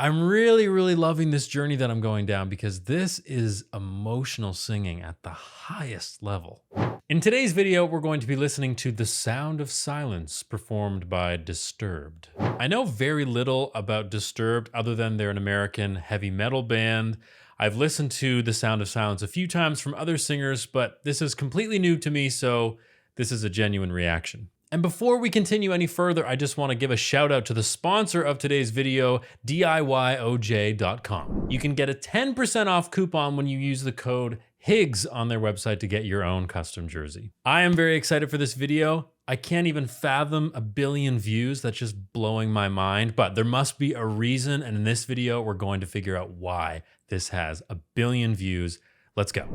I'm really, really loving this journey that I'm going down because this is emotional singing at the highest level. In today's video, we're going to be listening to The Sound of Silence performed by Disturbed. I know very little about Disturbed other than they're an American heavy metal band. I've listened to The Sound of Silence a few times from other singers, but this is completely new to me, so this is a genuine reaction. And before we continue any further, I just want to give a shout out to the sponsor of today's video, DIYOJ.com. You can get a 10% off coupon when you use the code Higgs on their website to get your own custom jersey. I am very excited for this video. I can't even fathom 1 billion views. That's just blowing my mind, but there must be a reason. And in this video, we're going to figure out why this has 1 billion views. Let's go.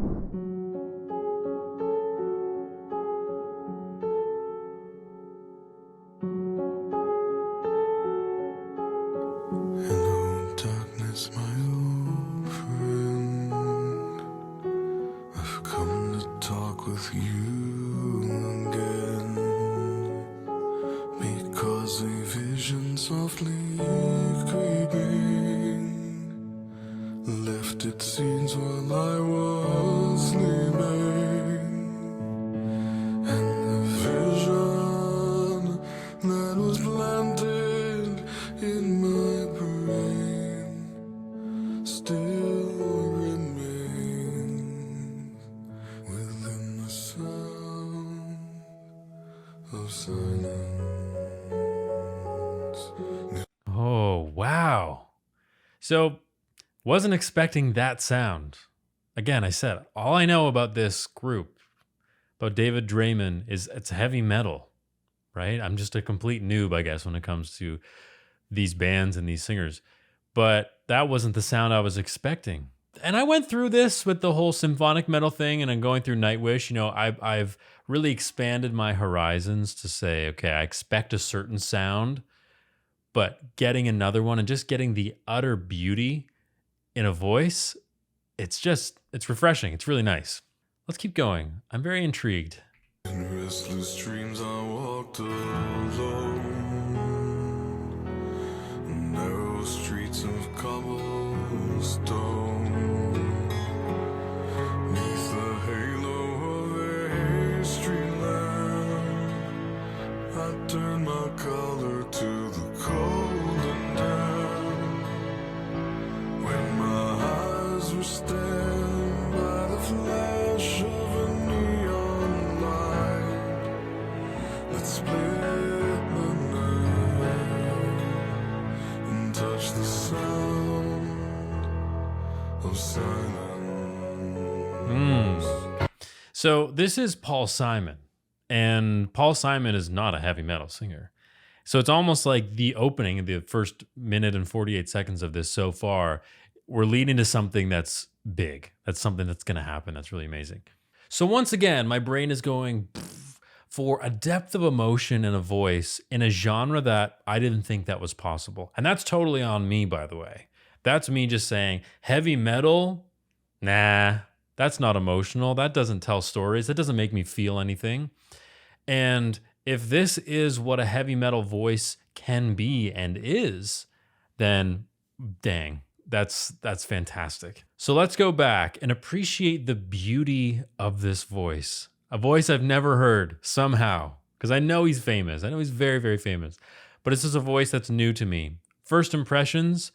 Hello, darkness, my old friend. I've come to talk with you again, because a vision softly creeping left its scenes while I was sleeping, and the vision that was planted in my brain still remains within the sound of silence. Oh, wow. So, wasn't expecting that sound. Again, I said, all I know about this group, about David DRAIMAN, is it's heavy metal, right? I'm just a complete noob, I guess, when it comes to these bands and these singers. But that wasn't the sound I was expecting. And I went through this with the whole symphonic metal thing, and I'm going through Nightwish. You know, I've really expanded my horizons to say, okay, I expect a certain sound, but getting another one and just getting the utter beauty in a voice, it's refreshing. It's really nice. Let's keep going. I'm very intrigued. In restless dreams I walked alone, narrow streets of cobblestone, neath the halo of a street lamp. I turned my collar to the cold and damp, when my eyes were stabbed by the flash of a neon light that split the night and touched the sound of silence. So this is Paul Simon, and Paul Simon is not a heavy metal singer. So it's almost like the opening of the first minute and 48 seconds of this so far, we're leading to something that's big. That's something that's going to happen. That's really amazing. So once again, my brain is going for a depth of emotion and a voice in a genre that I didn't think that was possible. And that's totally on me, by the way. That's me just saying, heavy metal? Nah, that's not emotional. That doesn't tell stories. That doesn't make me feel anything. And if this is what a heavy metal voice can be and is, then dang, that's fantastic. So let's go back and appreciate the beauty of this voice. A voice I've never heard somehow, because I know he's famous. I know he's very, very famous. But this is a voice that's new to me. First impressions,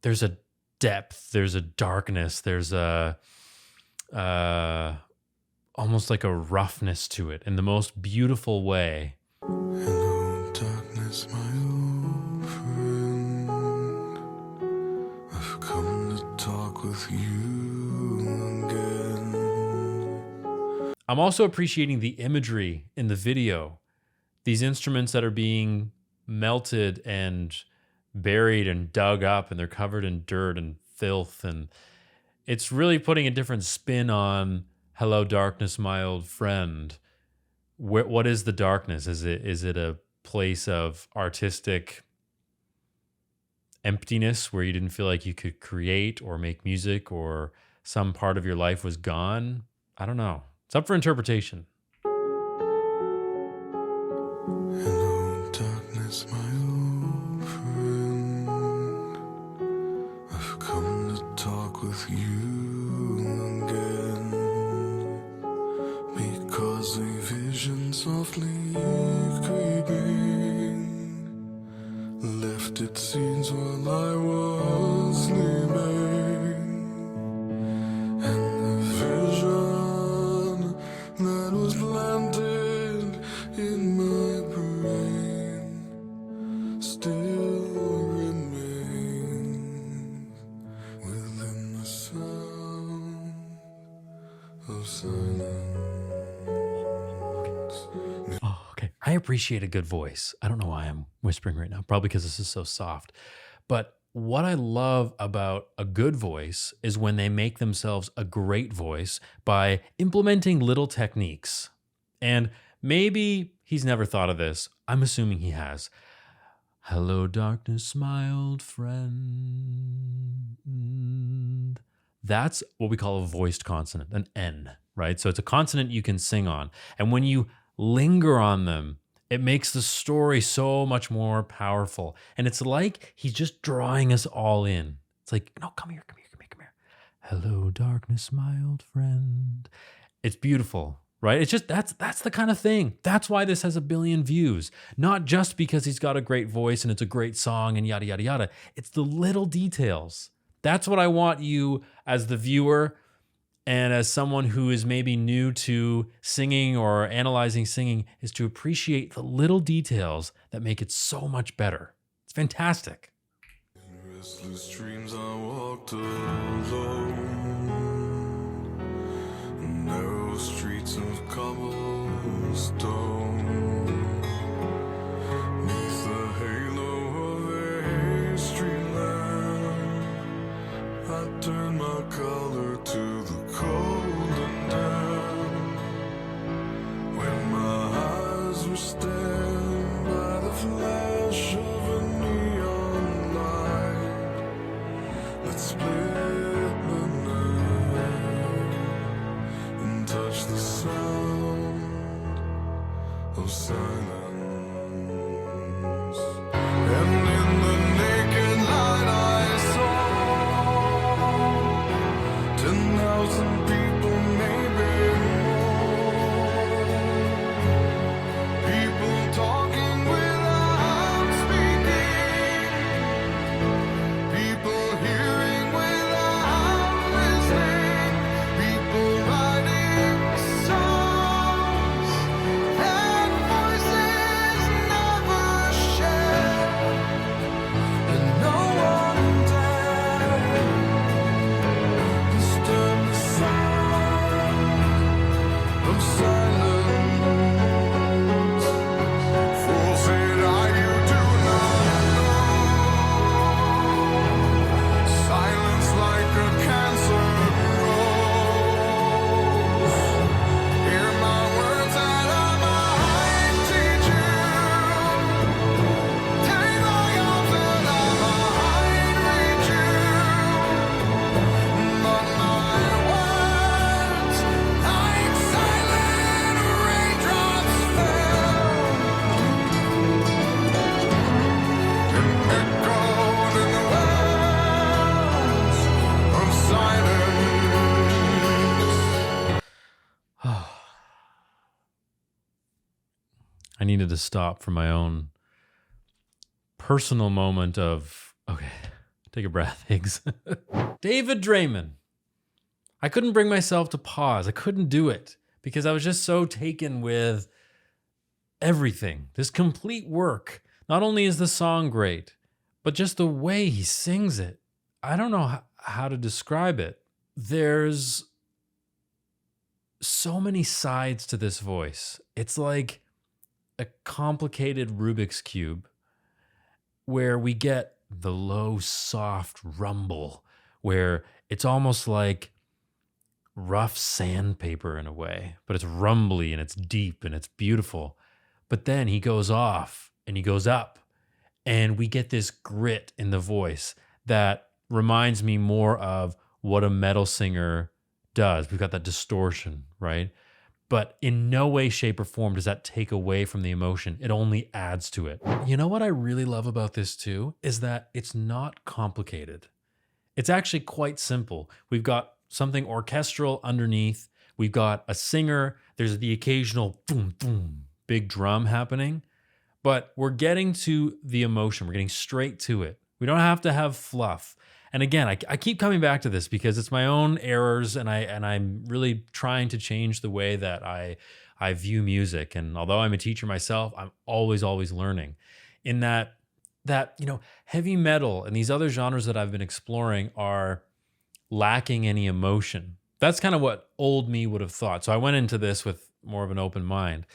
there's a depth, there's a darkness, there's a almost like a roughness to it in the most beautiful way. Hello, darkness, my old friend. I've come to talk with you again. I'm also appreciating the imagery in the video. These instruments that are being melted and buried and dug up, and they're covered in dirt and filth, and it's really putting a different spin on hello, darkness, my old friend. What is the darkness? Is it a place of artistic emptiness where you didn't feel like you could create or make music, or some part of your life was gone? I don't know. It's up for interpretation. Hello, darkness, my old friend. with you again, because a vision softly creeping left its scenes while I was sleeping, and the vision that was planted in my brain still remains within the sound of silence. Oh, okay. I appreciate a good voice. I don't know why I'm whispering right now, probably because this is so soft. But what I love about a good voice is when they make themselves a great voice by implementing little techniques. And maybe he's never thought of this. I'm assuming he has. Hello, darkness, my old friend. That's what we call a voiced consonant, an N, right? So it's a consonant you can sing on. And when you linger on them, it makes the story so much more powerful. And it's like he's just drawing us all in. It's like, no, come here, come here, come here, come here. Hello, darkness, my old friend. It's beautiful, right? It's just that's the kind of thing. That's why this has 1 billion views. Not just because he's got a great voice and it's a great song and yada, yada, yada. It's the little details. That's what I want you as the viewer and as someone who is maybe new to singing or analyzing singing, is to appreciate the little details that make it so much better. It's fantastic. In restless dreams I walked alone, narrow streets of cobblestone, neath the halo of a street lamp, I turned my color to the cold and damp, when my eyes were stabbed by the flash of a neon light that split the night and touched the sound of silence. And in the naked light I saw 10,000 people, maybe more. People talking without speaking. People hearing without listening. People writing songs that voices never share. And no one dared disturb the sound of silence. Fool said I, you do not know. Silence like a cancer grows. Hear my words and I might teach you. Take my arms and I might reach you. But my words, like silent raindrops, fell and echoed in the wells of silence. I needed to stop for my own personal moment of, okay, take a breath, Higgs. David Draiman. I couldn't bring myself to pause. I couldn't do it because I was just so taken with everything. This complete work. Not only is the song great, but just the way he sings it. I don't know how to describe it. There's so many sides to this voice. It's like a complicated Rubik's Cube where we get the low, soft rumble, where it's almost like rough sandpaper in a way, but it's rumbly and it's deep and it's beautiful. But then he goes off and he goes up, and we get this grit in the voice that reminds me more of what a metal singer does. We've got that distortion, right? But in no way, shape, or form does that take away from the emotion. It only adds to it. You know what I really love about this too is that it's not complicated. It's actually quite simple. We've got something orchestral underneath. We've got a singer. There's the occasional boom, boom, big drum happening. But we're getting to the emotion. We're getting straight to it. We don't have to have fluff. And again, I keep coming back to this because it's my own errors, and I'm really trying to change the way that I view music. And although I'm a teacher myself, I'm always learning. In that heavy metal and these other genres that I've been exploring are lacking any emotion. That's kind of what old me would have thought. So I went into this with more of an open mind.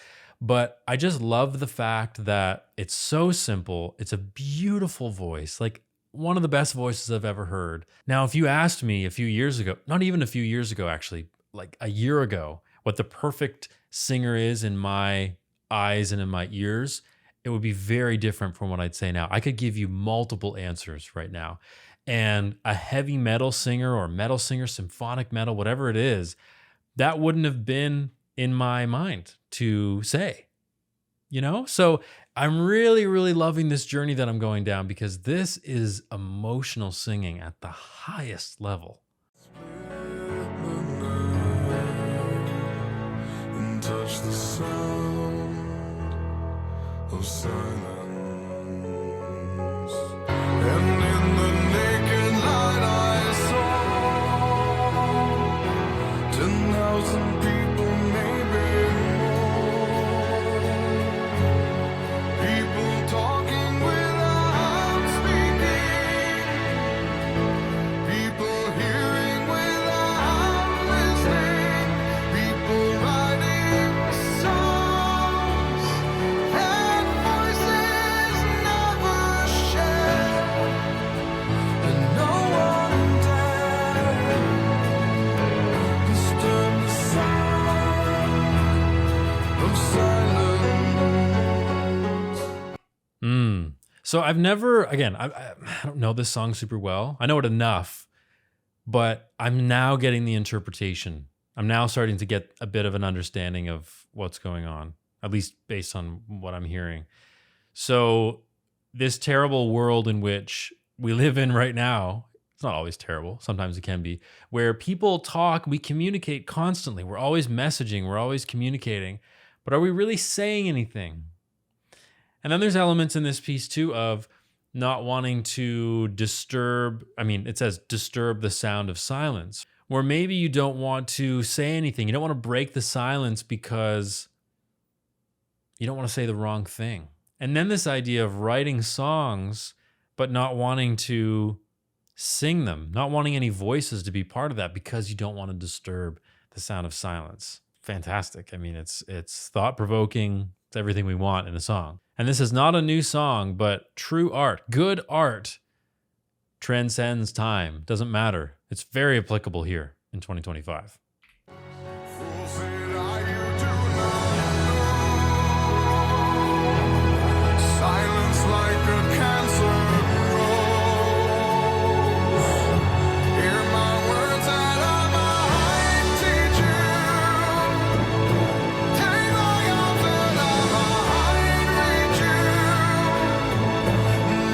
But I just love the fact that it's so simple. It's a beautiful voice, like one of the best voices I've ever heard. Now, if you asked me a few years ago, not even a few years ago, actually, like a year ago, what the perfect singer is in my eyes and in my ears, it would be very different from what I'd say now. I could give you multiple answers right now. And a heavy metal singer or metal singer, symphonic metal, whatever it is, that wouldn't have been in my mind to say, So I'm really loving this journey that I'm going down because this is emotional singing at the highest level. And touch the sound of silence. And in the naked light I saw 10,000 people, maybe more. People talking without speaking. People hearing without listening. People writing songs that voices never share. And no one dared disturb the sound of silence. So I've never, again, I don't know this song super well. I know it enough, but I'm now getting the interpretation. I'm now starting to get a bit of an understanding of what's going on, at least based on what I'm hearing. So this terrible world in which we live in right now, it's not always terrible. Sometimes it can be, where people talk, we communicate constantly. We're always messaging, we're always communicating, but are we really saying anything? And then there's elements in this piece too of not wanting to disturb. I mean, it says disturb the sound of silence, where maybe you don't want to say anything. You don't want to break the silence because you don't want to say the wrong thing. And then this idea of writing songs, but not wanting to sing them, not wanting any voices to be part of that because you don't want to disturb the sound of silence. Fantastic. I mean, it's thought-provoking. It's everything we want in a song. And this is not a new song, but true art, good art, transcends time. Doesn't matter. It's very applicable here in 2025. Fools say that you do not know. Silence like a cancer grows. Hear my words and I might teach you. Take my arms and I might reach you.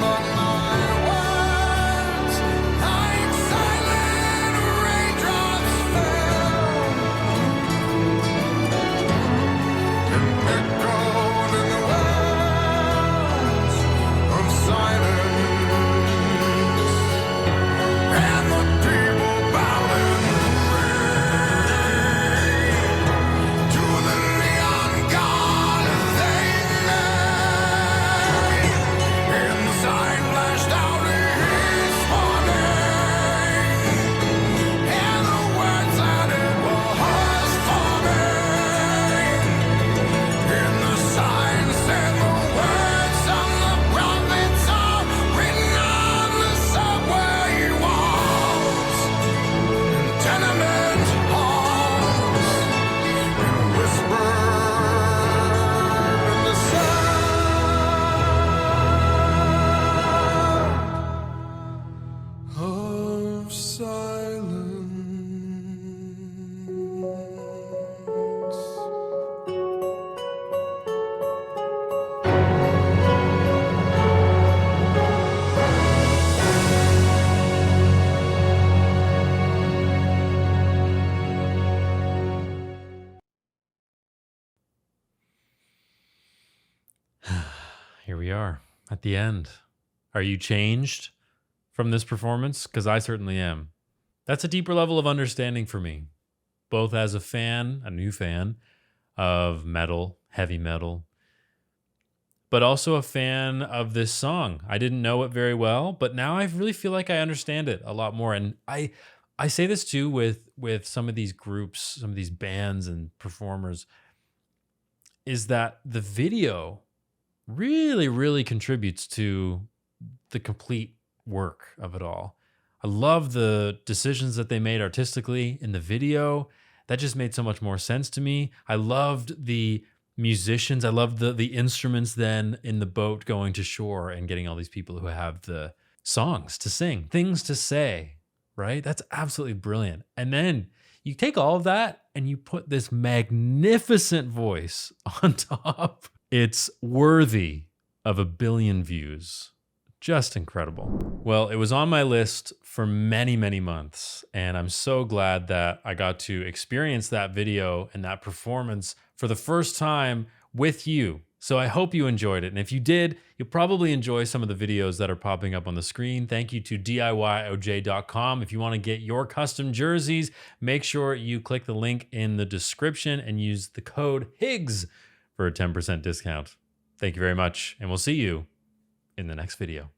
But my words, like silent raindrops, fell are at the end. Are you changed from this performance? Because I certainly am. That's a deeper level of understanding for me, both as a fan, a new fan of metal, heavy metal, but also a fan of this song. I didn't know it very well, but now I really feel like I understand it a lot more. And I say this too with some of these groups, some of these bands and performers, is that the video really, really contributes to the complete work of it all. I love the decisions that they made artistically in the video. That just made so much more sense to me. I loved the musicians. I loved the instruments then in the boat going to shore and getting all these people who have the songs to sing, things to say, right? That's absolutely brilliant. And then you take all of that and you put this magnificent voice on top. It's worthy of 1 billion views. Just incredible. Well, it was on my list for many, many months, and I'm so glad that I got to experience that video and that performance for the first time with you. So I hope you enjoyed it. And if you did, you'll probably enjoy some of the videos that are popping up on the screen. Thank you to DIYOJ.com. If you want to get your custom jerseys, make sure you click the link in the description and use the code HIGGS for a 10% discount. Thank you very much, and we'll see you in the next video.